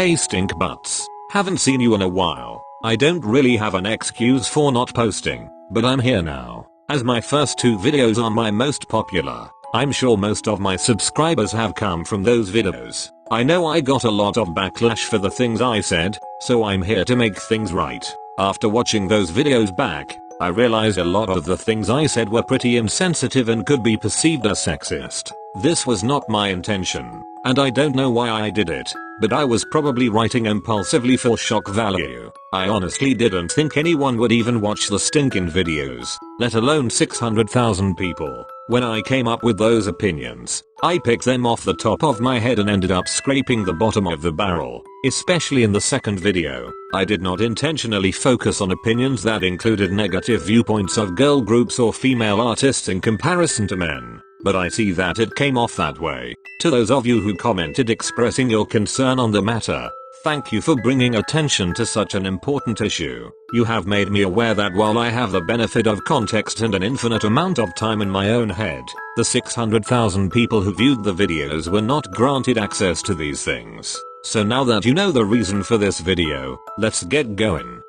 Hey stink butts, haven't seen you in a while. I don't really have an excuse for not posting, but I'm here now, as my first 2 videos are my most popular. I'm sure most of my subscribers have come from those videos. I know I got a lot of backlash for the things I said, so I'm here to make things right. After watching those videos back, I realized a lot of the things I said were pretty insensitive and could be perceived as sexist. This was not my intention, and I don't know why I did it, but I was probably writing impulsively for shock value. I honestly didn't think anyone would even watch the stinking videos, let alone 600,000 people. When I came up with those opinions, I picked them off the top of my head and ended up scraping the bottom of the barrel, especially in the second video. I did not intentionally focus on opinions that included negative viewpoints of girl groups or female artists in comparison to men, but I see that it came off that way. To those of you who commented expressing your concern on the matter, thank you for bringing attention to such an important issue. You have made me aware that while I have the benefit of context and an infinite amount of time in my own head, the 600,000 people who viewed the videos were not granted access to these things. So now that you know the reason for this video, let's get going.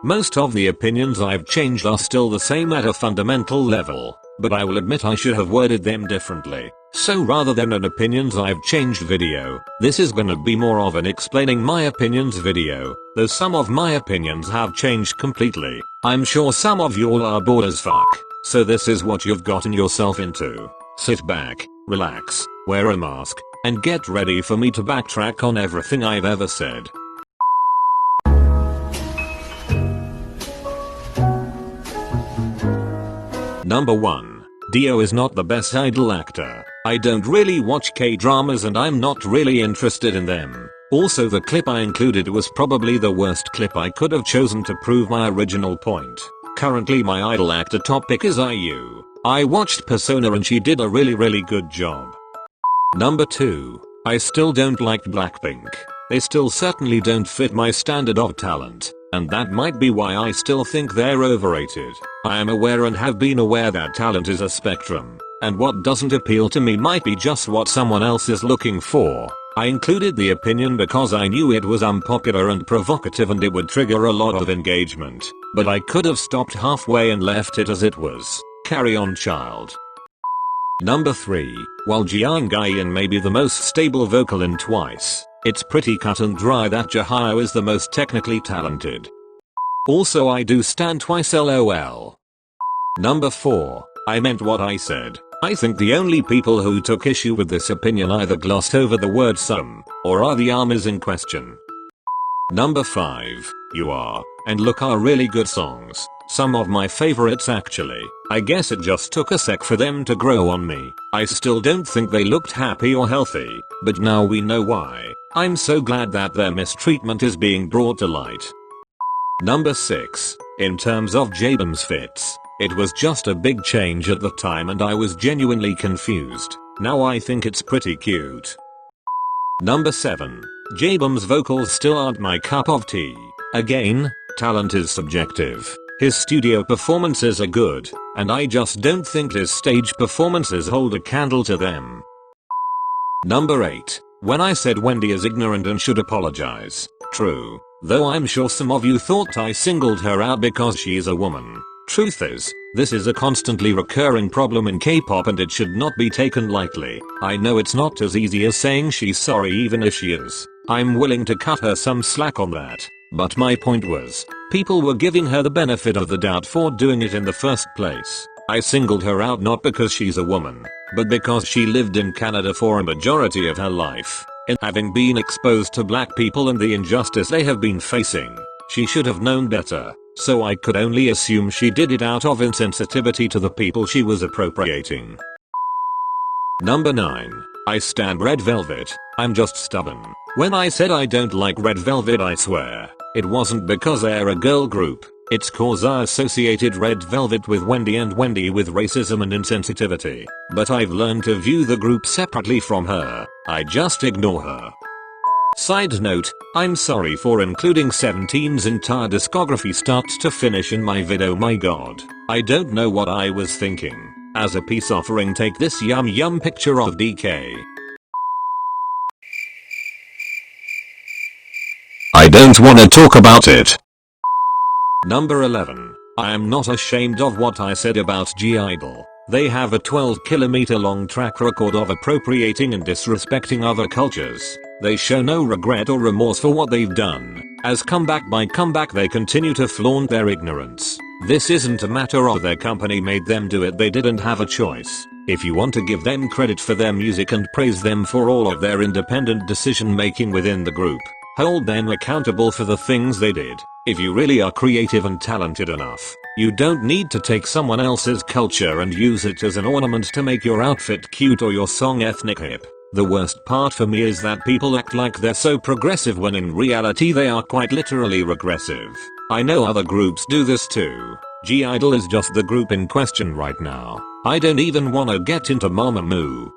Most of the opinions I've changed are still the same at a fundamental level, but I will admit I should have worded them differently. So rather than an opinions I've changed video, this is gonna be more of an explaining my opinions video, though some of my opinions have changed completely. I'm sure some of y'all are bored as fuck, so this is what you've gotten yourself into. Sit back, relax, wear a mask, and get ready for me to backtrack on everything I've ever said. Number 1. Dio is not the best idol actor. I don't really watch K-dramas and I'm not really interested in them. Also, the clip I included was probably the worst clip I could have chosen to prove my original point. Currently my idol actor topic is IU. I watched Persona and she did a really good job. Number 2. I still don't like Blackpink. They still certainly don't fit my standard of talent, and that might be why I still think they're overrated. I am aware and have been aware that talent is a spectrum, and what doesn't appeal to me might be just what someone else is looking for. I included the opinion because I knew it was unpopular and provocative and it would trigger a lot of engagement, but I could have stopped halfway and left it as it was. Carry on, child. Number 3. While Jiyoung Gaeun may be the most stable vocal in Twice, it's pretty cut and dry that Jihyo is the most technically talented. Also, I do stan Twice lol. Number 4. I meant what I said. I think the only people who took issue with this opinion either glossed over the word some, or are the armies in question. Number 5. You Are and Look are really good songs. Some of my favorites actually. I guess it just took a sec for them to grow on me. I still don't think they looked happy or healthy, but now we know why. I'm so glad that their mistreatment is being brought to light. Number 6. In terms of Jaebum's fits, it was just a big change at the time and I was genuinely confused. Now I think it's pretty cute. Number 7. Jaebum's vocals still aren't my cup of tea. Again, talent is subjective. His studio performances are good, and I just don't think his stage performances hold a candle to them. Number 8. When I said Wendy is ignorant and should apologize. True, though I'm sure some of you thought I singled her out because she is a woman. Truth is, this is a constantly recurring problem in K-pop and it should not be taken lightly. I know it's not as easy as saying she's sorry even if she is. I'm willing to cut her some slack on that. But my point was, people were giving her the benefit of the doubt for doing it in the first place. I singled her out not because she's a woman, but because she lived in Canada for a majority of her life, and having been exposed to black people and the injustice they have been facing, she should have known better, so I could only assume she did it out of insensitivity to the people she was appropriating. Number 9. I stan Red Velvet. I'm just stubborn. When I said I don't like Red Velvet, I swear, it wasn't because they're a girl group, it's cause I associated Red Velvet with Wendy and Wendy with racism and insensitivity. But I've learned to view the group separately from her. I just ignore her. Side note, I'm sorry for including 17's entire discography start to finish in my video. My god, I don't know what I was thinking. As a peace offering, take this yum picture of DK. don't wanna talk about it. Number 11. I am not ashamed of what I said about (G)I-DLE. They have a 12-kilometer long track record of appropriating and disrespecting other cultures. They show no regret or remorse for what they've done. As comeback by comeback they continue to flaunt their ignorance. This isn't a matter of their company made them do it, they didn't have a choice. If you want to give them credit for their music and praise them for all of their independent decision making within the group, hold them accountable for the things they did. If you really are creative and talented enough, you don't need to take someone else's culture and use it as an ornament to make your outfit cute or your song ethnic hip. The worst part for me is that people act like they're so progressive when in reality they are quite literally regressive. I know other groups do this too. (G)I-DLE is just the group in question right now. I don't even wanna get into Mamamoo.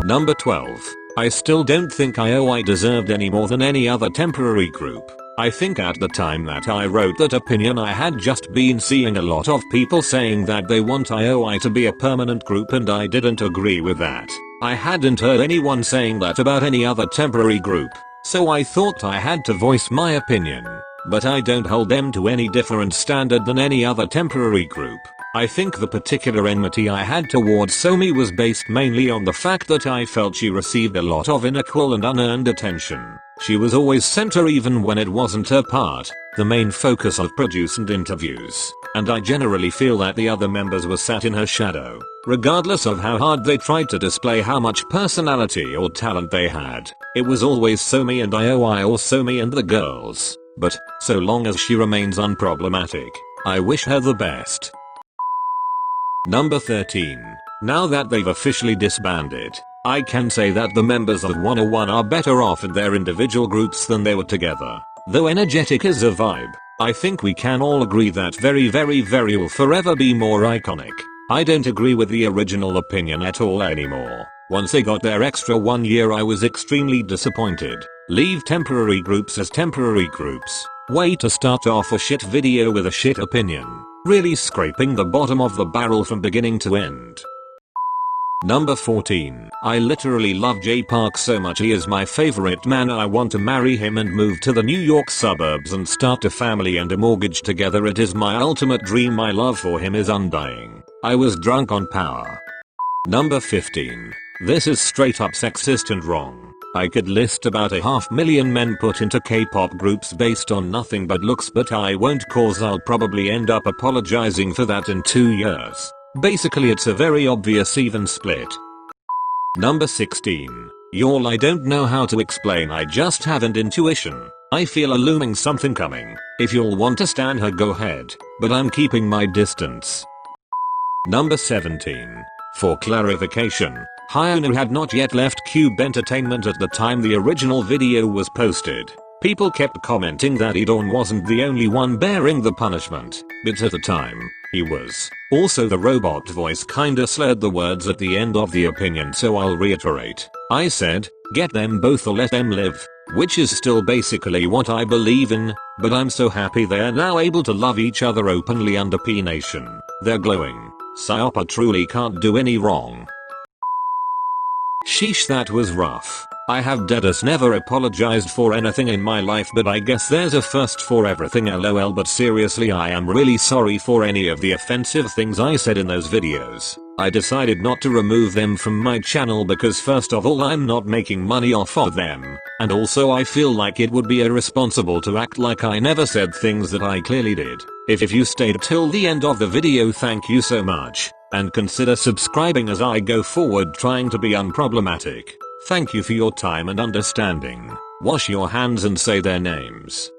Number 12. I still don't think IOI deserved any more than any other temporary group. I think at the time that I wrote that opinion I had just been seeing a lot of people saying that they want IOI to be a permanent group and I didn't agree with that. I hadn't heard anyone saying that about any other temporary group, so I thought I had to voice my opinion. But I don't hold them to any different standard than any other temporary group. I think the particular enmity I had towards Somi was based mainly on the fact that I felt she received a lot of unequal and unearned attention. She was always center even when it wasn't her part, the main focus of produce and interviews, and I generally feel that the other members were sat in her shadow, regardless of how hard they tried to display how much personality or talent they had. It was always Somi and IOI or Somi and the girls, but so long as she remains unproblematic, I wish her the best. Number 13. Now that they've officially disbanded, I can say that the members of 101 are better off in their individual groups than they were together. Though energetic is a vibe, I think we can all agree that very will forever be more iconic. I don't agree with the original opinion at all anymore. Once they got their extra 1 year I was extremely disappointed. Leave temporary groups as temporary groups. Way to start off a shit video with a shit opinion. Really scraping the bottom of the barrel from beginning to end. Number 14. I literally love Jay Park so much, he is my favorite man. I want to marry him and move to the New York suburbs and start a family and a mortgage together. It is my ultimate dream. My love for him is undying. I was drunk on power. Number 15. This is straight up sexist and wrong. I could list about 500,000 men put into K-pop groups based on nothing but looks, but I won't cause I'll probably end up apologizing for that in 2 years. Basically it's a very obvious even split. Number 16. Y'all, I don't know how to explain, I just have an intuition. I feel a looming something coming. If y'all want to stan her, go ahead, but I'm keeping my distance. Number 17. For clarification, Hyunwoo had not yet left Cube Entertainment at the time the original video was posted. People kept commenting that E'Dawn wasn't the only one bearing the punishment, but at the time, he was. Also, the robot voice kinda slurred the words at the end of the opinion, so I'll reiterate. I said, get them both or let them live, which is still basically what I believe in, but I'm so happy they're now able to love each other openly under P Nation. They're glowing. Psyopa truly can't do any wrong. Sheesh, that was rough. I have deadass never apologized for anything in my life, but I guess there's a first for everything, lol. But seriously, I am really sorry for any of the offensive things I said in those videos. I decided not to remove them from my channel because first of all I'm not making money off of them, and also I feel like it would be irresponsible to act like I never said things that I clearly did. If you stayed till the end of the video, thank you so much, and consider subscribing as I go forward trying to be unproblematic. Thank you for your time and understanding. Wash your hands and say their names.